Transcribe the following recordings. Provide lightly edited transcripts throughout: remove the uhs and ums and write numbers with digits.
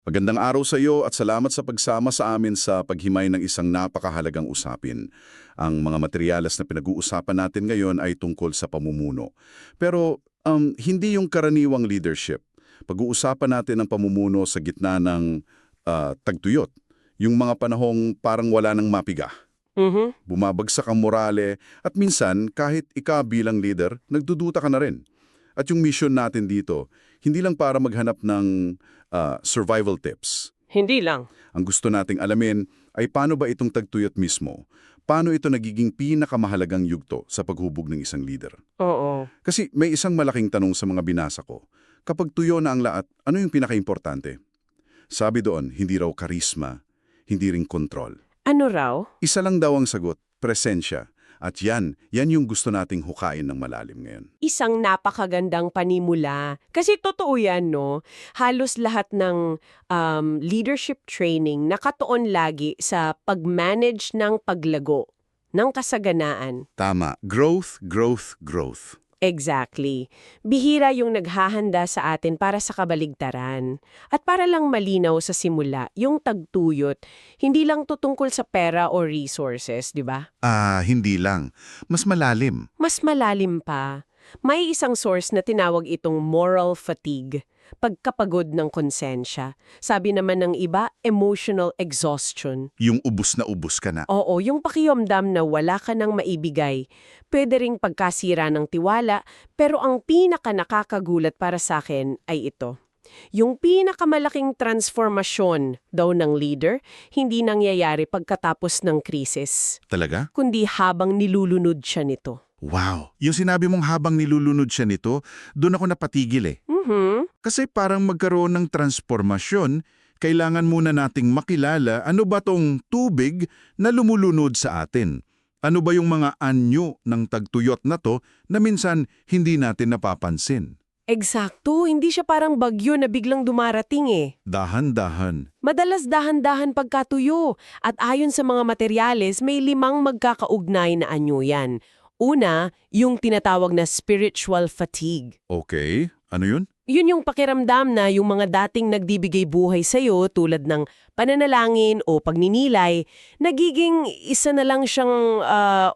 Magandang araw sa iyo at salamat sa pagsama sa amin sa paghimay ng isang napakahalagang usapin. Ang mga materyales na pinag-uusapan natin ngayon ay tungkol sa pamumuno. Pero hindi yung karaniwang leadership. Pag-uusapan natin ang pamumuno sa gitna ng tagtuyot. Yung mga panahong parang wala nang mapiga. Mhm. Bumabagsak ang morale at minsan kahit ikaw bilang leader, nagdududa ka na rin. At yung mission natin dito, hindi lang para maghanap ng survival tips. Hindi lang. Ang gusto nating alamin ay paano ba itong tagtuyot mismo? Paano ito nagiging pinakamahalagang yugto sa paghubog ng isang leader? Oo. Kasi may isang malaking tanong sa mga binasa ko. Kapag tuyo na ang lahat, ano yung pinakaimportante? Sabi doon, hindi raw karisma, hindi ring kontrol. Ano raw? Isa lang daw ang sagot, presensya. At yan yung gusto nating hukain ng malalim ngayon. Isang napakagandang panimula. Kasi totoo yan, no? Halos lahat ng leadership training nakatuon lagi sa pag-manage ng paglago, ng kasaganaan. Tama, growth, growth, growth. Exactly. Bihira yung naghahanda sa atin para sa kabaligtaran. At para lang malinaw sa simula, yung tagtuyot, hindi lang to tungkol sa pera o resources, di ba? Hindi lang. Mas malalim. Mas malalim pa, may isang source na tinawag itong moral fatigue, pagkapagod ng konsensya. Sabi naman ng iba, emotional exhaustion. Yung ubus na ubus ka na. Oo, yung pakiramdam na wala ka nang maibigay. Pwede ring pagkasira ng tiwala, pero ang pinaka nakakagulat para sa akin ay ito. Yung pinakamalaking transformasyon daw ng leader, hindi nangyayari pagkatapos ng krisis, Talaga? kundi habang nilulunod siya nito. Wow! Yung sinabi mong habang nilulunod siya nito, doon ako napatigil eh. Kasi parang magkaroon ng transformasyon, kailangan muna nating makilala ano ba tong tubig na lumulunod sa atin. Ano ba yung mga anyo ng tagtuyot na to na minsan hindi natin napapansin. Eksakto, hindi siya parang bagyo na biglang dumarating eh. Dahan-dahan. Madalas dahan-dahan pagkatuyo at ayon sa mga materyales may 5 magkakaugnay na anyo yan. Una, yung tinatawag na spiritual fatigue. Okay, ano yun? Yun yung pakiramdam na yung mga dating nagbibigay buhay sa'yo tulad ng pananalangin o pagninilay, nagiging isa na lang siyang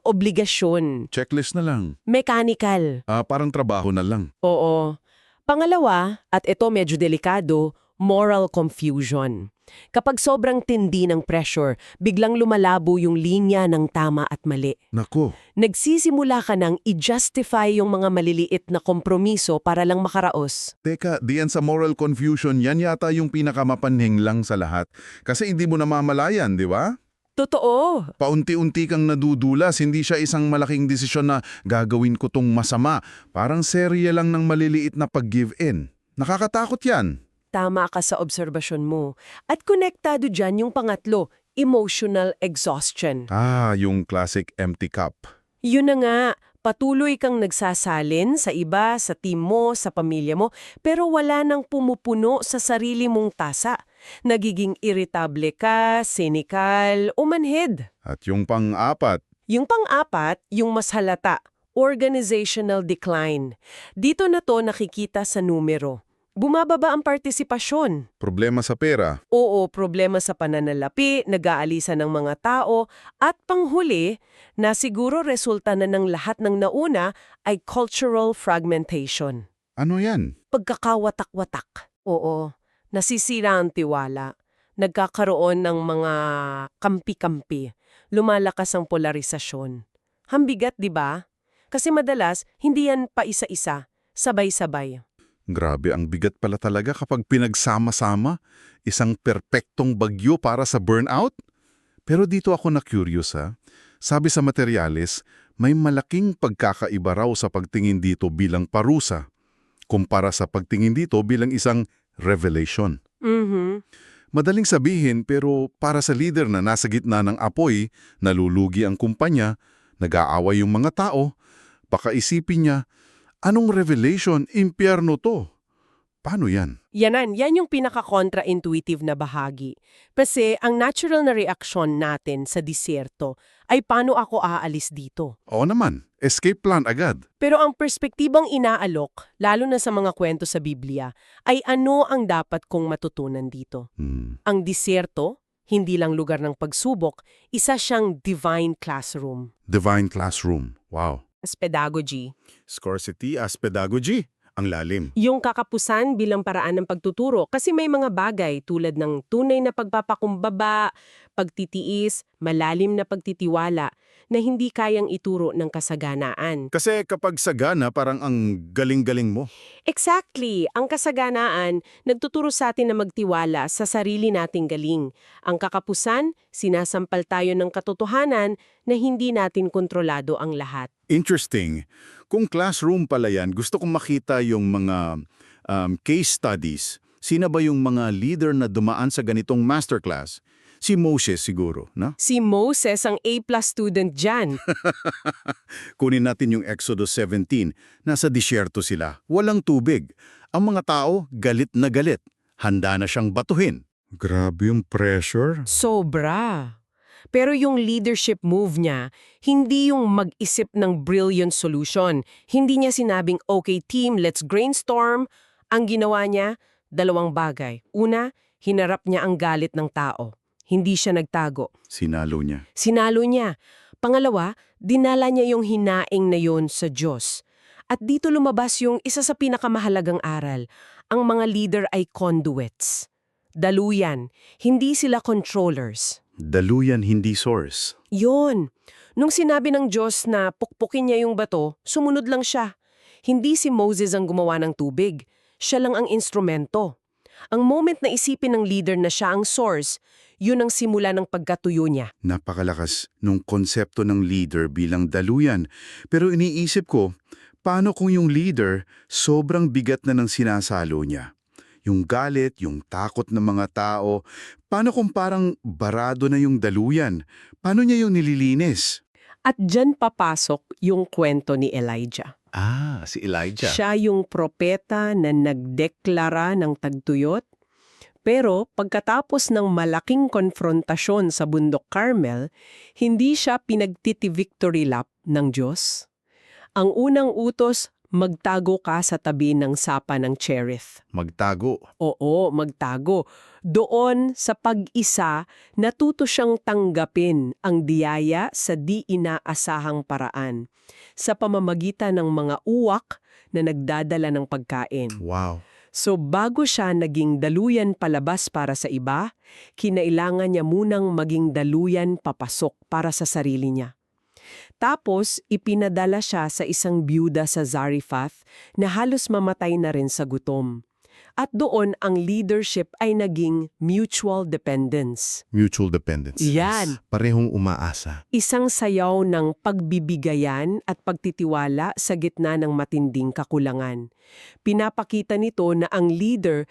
obligasyon. Checklist na lang. Mechanical. Parang trabaho na lang. Oo. Pangalawa, at ito medyo delikado, moral confusion. Kapag sobrang tindi ng pressure, biglang lumalabo yung linya ng tama at mali. Nako. Nagsisimula ka nang i-justify yung mga maliliit na kompromiso para lang makaraos. Teka, diyan sa moral confusion, yan yata yung pinakamapanhing lang sa lahat. Kasi hindi mo namamalayan, di ba? Totoo. Paunti-unti kang nadudulas, hindi siya isang malaking desisyon na gagawin ko tong masama. Parang serye lang ng maliliit na pag-give in. Nakakatakot yan. Tama ka sa obserbasyon mo. At konektado dyan yung pangatlo, emotional exhaustion. Yung classic empty cup. Yun na nga, patuloy kang nagsasalin sa iba, sa team mo, sa pamilya mo, pero wala nang pumupuno sa sarili mong tasa. Nagiging irritable ka, cynical, o manhid. At yung pang-apat, Yung pang-apat, yung mas halata, organizational decline. Dito na to nakikita sa numero. Bumababa ang partisipasyon. problema sa pera. Oo, problema sa pananalapi, nag-aalisa ng mga tao, at panghuli, na siguro resulta na ng lahat ng nauna ay cultural fragmentation. Ano yan? Pagkakawatak-watak. Oo, nasisira ang tiwala. Nagkakaroon ng mga kampi-kampi. Lumalakas ang polarisasyon. Hambigat, di ba? Kasi madalas, hindi yan pa isa-isa, sabay-sabay. Grabe, ang bigat pala talaga kapag pinagsama-sama. Isang perpektong bagyo para sa burnout. Pero dito ako na-curious ha. Sabi sa materyales, may malaking pagkakaiba raw sa pagtingin dito bilang parusa, kumpara sa pagtingin dito bilang isang revelation. Madaling sabihin pero para sa leader na nasa gitna ng apoy, nalulugi ang kumpanya, nag-aaway yung mga tao, baka isipin niya, anong revelation? Impyerno to. Paano yan? Yan yung pinaka-contra-intuitive na bahagi. Kasi ang natural na reaksyon natin sa disyerto ay paano ako aalis dito. Oo naman, escape plan agad. Pero ang perspektibang inaalok, lalo na sa mga kwento sa Biblia, ay ano ang dapat kong matutunan dito. Ang disyerto, hindi lang lugar ng pagsubok, isa siyang divine classroom. Divine classroom. Wow. As pedagogy. Scarcity as pedagogy. Ang lalim. Yung kakapusan bilang paraan ng pagtuturo kasi may mga bagay tulad ng tunay na pagpapakumbaba, pagtitiis, malalim na pagtitiwala na hindi kayang ituro ng kasaganaan. Kasi kapag sagana, parang ang galing-galing mo. Exactly! Ang kasaganaan, nagtuturo sa atin na magtiwala sa sarili nating galing. Ang kakapusan, sinasampal tayo ng katotohanan na hindi natin kontrolado ang lahat. Interesting. Kung classroom pala yan, gusto kong makita yung mga case studies. Sino ba yung mga leader na dumaan sa ganitong masterclass? Si Moses siguro, na? Si Moses ang A+ student dyan. Kunin natin yung Exodus 17. Nasa disyerto sila. Walang tubig. Ang mga tao, galit na galit. Handa na siyang batuhin. Grabe yung pressure. Sobra. Pero yung leadership move niya, hindi yung mag-isip ng brilliant solution. Hindi niya sinabing, okay team, let's brainstorm. Ang ginawa niya, dalawang bagay. Una, hinarap niya ang galit ng tao. Hindi siya nagtago. Sinalo niya. Sinalo niya. Pangalawa, dinala niya yung hinaing na yon sa Diyos. At dito lumabas yung isa sa pinakamahalagang aral. Ang mga leader ay conduits. Daluyan, hindi sila controllers. Daluyan, hindi source. Yon. Nung sinabi ng Diyos na pukpukin niya yung bato, sumunod lang siya. Hindi si Moses ang gumawa ng tubig. Siya lang ang instrumento. Ang moment na isipin ng leader na siya ang source, yun ang simula ng pagkatuyo niya. Napakalakas nung konsepto ng leader bilang daluyan. Pero iniisip ko, paano kung yung leader sobrang bigat na ng sinasalo niya? Yung galit, yung takot ng mga tao, paano kung parang barado na yung daluyan? Paano niya yung nililinis? At dyan papasok yung kwento ni Elijah. Si Elijah. Siya yung propeta na nagdeklara ng tagtuyot. Pero pagkatapos ng malaking konfrontasyon sa bundok Carmel, hindi siya pinagtiti-victory lap ng Diyos. Ang unang utos, magtago ka sa tabi ng sapa ng Cherith. Magtago. Oo, magtago. Doon sa pag-isa, natuto siyang tanggapin ang diyaya sa di inaasahang paraan sa pamamagitan ng mga uwak na nagdadala ng pagkain. Wow. So bago siya naging daluyan palabas para sa iba, kinailangan niya munang maging daluyan papasok para sa sarili niya. Tapos, ipinadala siya sa isang byuda sa Zarephath na halos mamatay na rin sa gutom. At doon ang leadership ay naging mutual dependence. Mutual dependence. Yan. Parehong umaasa. Isang sayaw ng pagbibigayan at pagtitiwala sa gitna ng matinding kakulangan. Pinapakita nito na ang leader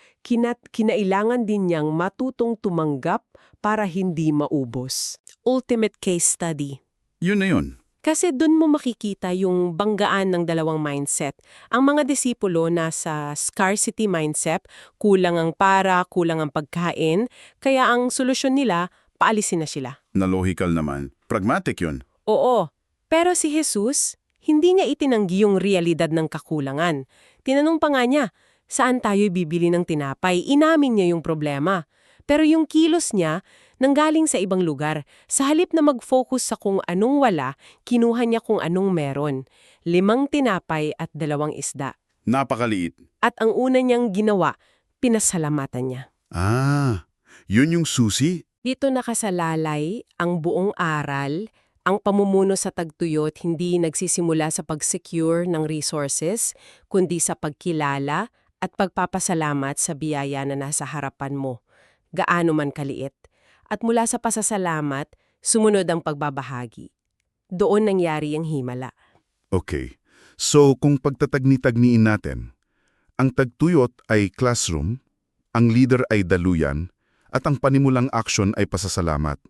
kinailangan din niyang matutong tumanggap para hindi maubos. Ultimate case study. Yun na yun. Kasi doon mo makikita yung banggaan ng dalawang mindset. Ang mga disipulo nasa scarcity mindset, kulang ang para, kulang ang pagkain, kaya ang solusyon nila, paalisin na sila. Na logical naman. Pragmatic yun. Oo, pero si Jesus, hindi niya itinanggi yung realidad ng kakulangan. Tinanong pa nga niya, saan tayo bibili ng tinapay? Inamin niya yung problema. Pero yung kilos niya, nanggaling sa ibang lugar. Sa halip na mag-focus sa kung anong wala, kinuha niya kung anong meron. 5 tinapay at 2 isda. Napakaliit. At ang una niyang ginawa, pinasalamatan niya. Yun yung susi? Dito nakasalalay ang buong aral. Ang pamumuno sa tagtuyot hindi nagsisimula sa pag-secure ng resources, kundi sa pagkilala at pagpapasalamat sa biyaya na nasa harapan mo, gaano man kaliit. At mula sa pasasalamat, sumunod ang pagbabahagi. Doon nangyari ang himala. Okay. So kung pagtatagni-tagniin natin, ang tagtuyot ay classroom, ang leader ay daluyan, at ang panimulang aksyon ay pasasalamat.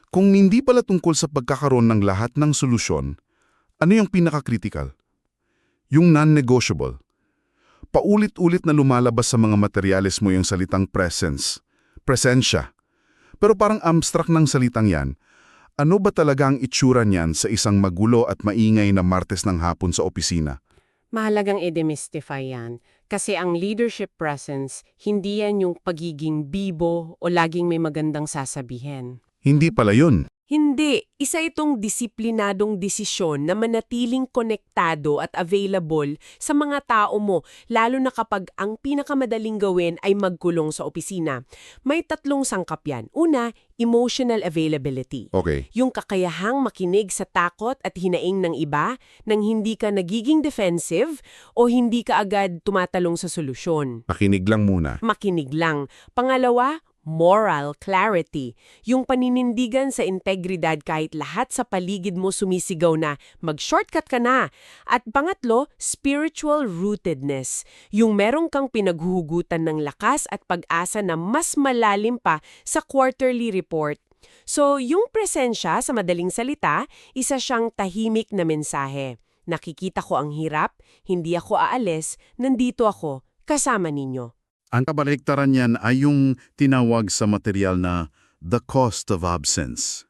Kung hindi pala tungkol sa pagkakaroon ng lahat ng solusyon, ano yung pinaka-critical? Yung non-negotiable. paulit-ulit na lumalabas sa mga materyales mo yung salitang presence, presensya. Pero parang abstract ng salitang yan. Ano ba talaga ang itsura niyan sa isang magulo at maingay na Martes ng hapon sa opisina? Mahalagang i-demystify yan. Kasi ang leadership presence, hindi yan yung pagiging bibo o laging may magandang sasabihin. Hindi pala yun. Hindi. Isa itong disiplinadong desisyon na manatiling konektado at available sa mga tao mo, lalo na kapag ang pinakamadaling gawin ay magkulong sa opisina. May 3 sangkap yan. Una, emotional availability. Okay. Yung kakayahang makinig sa takot at hinaing ng iba nang hindi ka nagiging defensive o hindi ka agad tumatalong sa solusyon. Makinig lang muna. Makinig lang. Pangalawa, moral clarity. Yung paninindigan sa integridad kahit lahat sa paligid mo sumisigaw na mag-shortcut ka na. At pangatlo, spiritual rootedness. Yung merong kang pinaghuhugutan ng lakas at pag-asa na mas malalim pa sa quarterly report. So, yung presensya sa madaling salita, isa siyang tahimik na mensahe. Nakikita ko ang hirap, hindi ako aalis, nandito ako, kasama ninyo. Ang kabaliktaran niyan ay yung tinawag sa material na the cost of absence.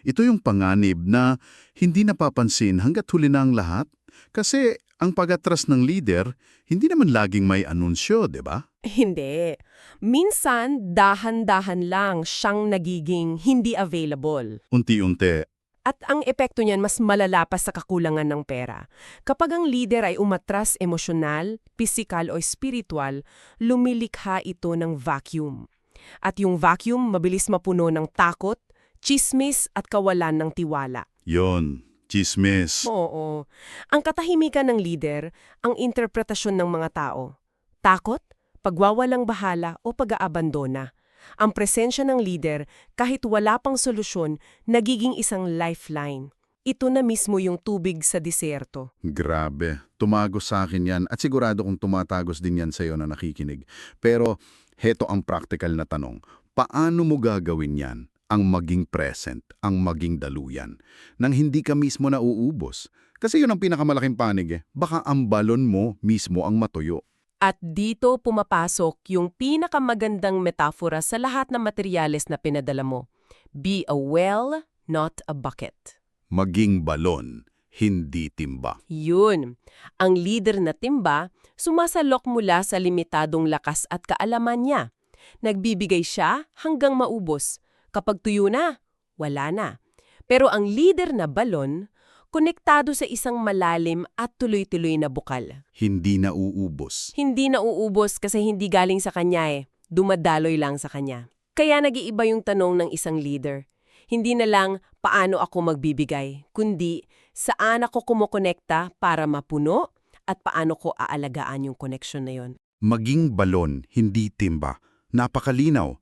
Ito yung panganib na hindi napapansin hanggat huli na ang lahat kasi ang pag-atras ng leader hindi naman laging may anunsyo, di ba? Hindi. Minsan, dahan-dahan lang siyang nagiging hindi available. Unti-unti. At ang epekto niyan mas malala pa sa kakulangan ng pera. Kapag ang leader ay umatras emosyonal, pisikal o spiritual, lumilikha ito ng vacuum. At yung vacuum mabilis mapuno ng takot, chismis at kawalan ng tiwala. Yon, chismis. Oo. Ang katahimikan ng leader, ang interpretasyon ng mga tao. Takot, pagwawalang bahala o pag-aabandona. Ang presensya ng leader, kahit wala pang solusyon, nagiging isang lifeline. Ito na mismo yung tubig sa diserto. Grabe. Tumagos sa akin yan at sigurado kung tumatagos din yan sa'yo na nakikinig. Pero heto ang practical na tanong. Paano mo gagawin yan? Ang maging present, ang maging daluyan, nang hindi ka mismo nauubos. Kasi yun ang pinakamalaking panig Baka ang balon mo mismo ang matuyo. At dito pumapasok yung pinakamagandang metafora sa lahat ng materyales na pinadala mo. Be a well, not a bucket. Maging balon, hindi timba. Yun. Ang leader na timba, sumasalok mula sa limitadong lakas at kaalaman niya. Nagbibigay siya hanggang maubos. Kapag tuyo na, wala na. Pero ang leader na balon, konektado sa isang malalim at tuloy-tuloy na bukal. Hindi nauubos. Hindi nauubos kasi hindi galing sa kanya dumadaloy lang sa kanya. Kaya nag-iiba yung tanong ng isang leader. Hindi na lang paano ako magbibigay, kundi saan ako kumokonekta para mapuno at paano ko aalagaan yung connection na yon. Maging balon, hindi timba. Napakalinaw.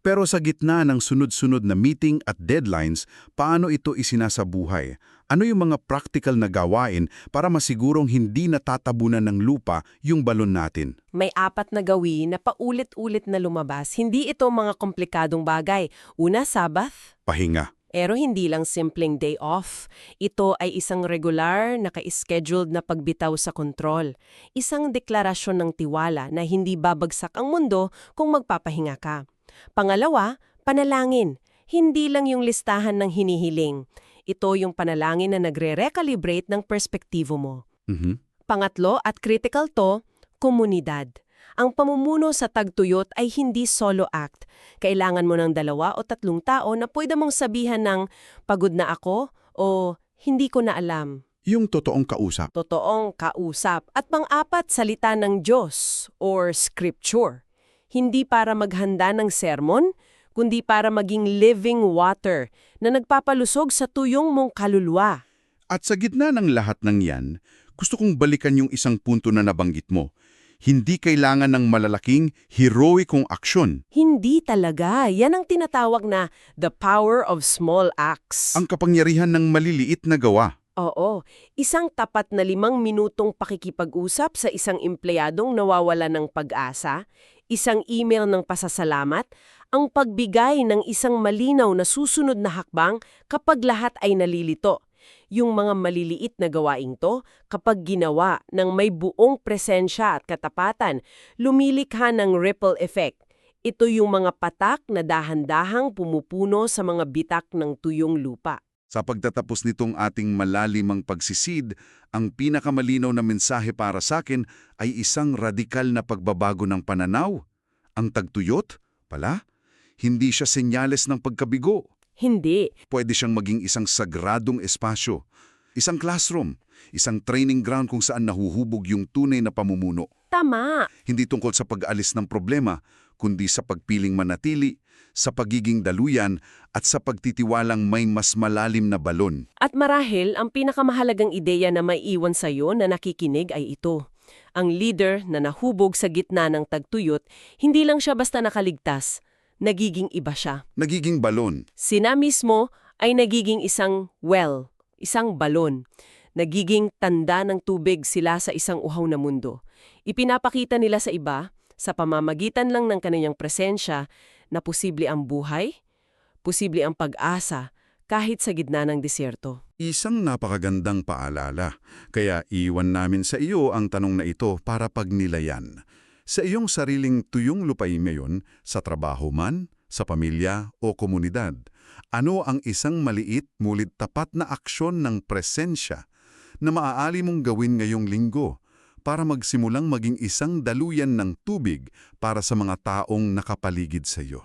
Pero sa gitna ng sunod-sunod na meeting at deadlines, paano ito isinasabuhay? Ano yung mga practical na gawain para masigurong hindi natatabunan ng lupa yung balon natin? May 4 na gawin na paulit-ulit na lumabas. Hindi ito mga komplikadong bagay. Una, Sabbath. Pahinga. Pero hindi lang simpleng day off. Ito ay isang regular, naka-scheduled na pagbitaw sa kontrol. Isang deklarasyon ng tiwala na hindi babagsak ang mundo kung magpapahinga ka. Pangalawa, panalangin. Hindi lang yung listahan ng hinihiling. Ito yung panalangin na nagre-recalibrate ng perspektibo mo. Pangatlo, at critical to, komunidad. Ang pamumuno sa tagtuyot ay hindi solo act. Kailangan mo ng 2 o 3 tao na pwede mong sabihan ng pagod na ako o hindi ko na alam. Yung totoong kausap. Totoong kausap. At pang-4, salita ng Diyos or scripture. Hindi para maghanda ng sermon, kundi para maging living water na nagpapalusog sa tuyong mong kaluluwa. At sa gitna ng lahat ng yan, gusto kong balikan yung isang punto na nabanggit mo. Hindi kailangan ng malalaking, heroikong aksyon. Hindi talaga. Yan ang tinatawag na the power of small acts. Ang kapangyarihan ng maliliit na gawa. Oo. Isang tapat na 5 minutong pakikipag-usap sa isang empleyadong nawawala ng pag-asa, isang email ng pasasalamat, ang pagbigay ng isang malinaw na susunod na hakbang kapag lahat ay nalilito. Yung mga maliliit na gawaing to, kapag ginawa ng may buong presensya at katapatan, lumilikha ng ripple effect. Ito yung mga patak na dahan-dahang pumupuno sa mga bitak ng tuyong lupa. Sa pagtatapos nitong ating malalimang pagsisid, ang pinakamalinaw na mensahe para sa akin ay isang radikal na pagbabago ng pananaw. Ang tagtuyot, pala, hindi siya senyales ng pagkabigo. Hindi. Pwede siyang maging isang sagradong espasyo, isang classroom, isang training ground kung saan nahuhubog yung tunay na pamumuno. Tama. Hindi tungkol sa pag-alis ng problema, kundi sa pagpiling manatili, sa pagiging daluyan at sa pagtitiwalang may mas malalim na balon. At marahil, ang pinakamahalagang ideya na maiiwan sa'yo na nakikinig ay ito. Ang leader na nahubog sa gitna ng tagtuyot, hindi lang siya basta nakaligtas, nagiging iba siya. Nagiging balon. Sina mismo ay nagiging isang well, isang balon. Nagiging tanda ng tubig sila sa isang uhaw na mundo. Ipinapakita nila sa iba, sa pamamagitan lang ng kanilang presensya, na posible ang buhay, posible ang pag-asa, kahit sa gitna ng disyerto. Isang napakagandang paalala. Kaya iwan namin sa iyo ang tanong na ito para pagnilayan. Sa iyong sariling tuyong lupain ngayon, sa trabaho man, sa pamilya o komunidad, ano ang isang maliit ngunit tapat na aksyon ng presensya na maaari mong gawin ngayong linggo para magsimulang maging isang daluyan ng tubig para sa mga taong nakapaligid sa iyo?